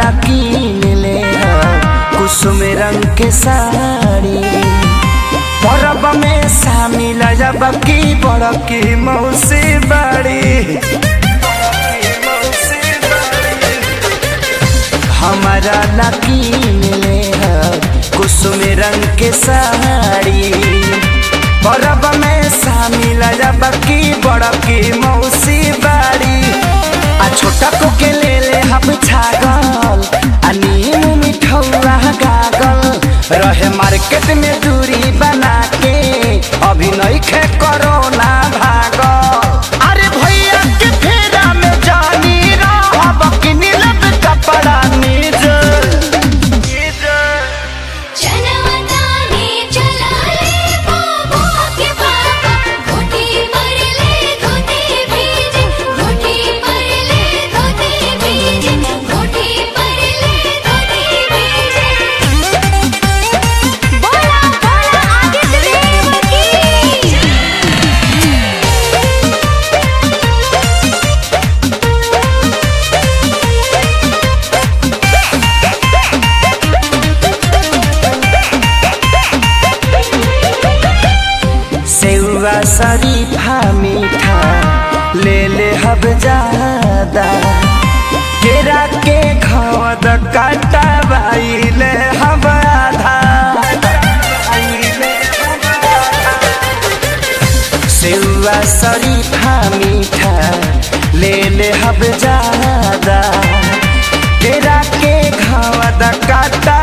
ला कीन ले कुसुम रंग के साड़ी। परब में शामिल जब की बड़की मौसी बड़ी। हमारा ला कीन ले कुसुम रंग के साड़ी। परब में शामिल जब की बड़की मौसी बड़ी। आ छोटा को के ले हम छागल आ नीम मिठौआ गागल। रहे मार्केट में दूरी बना के अभी नइखे कोरोना भागल। अरे भैया के फेरा में जानी रहब कि नीलब कपड़ा निज। शरीफा मीठा ले हब ज्यादा। केरा के घवद काटा बाइले हब आधा। सेवा शरीफा मीठा ले हब ज्यादा। केरा के घवद काटा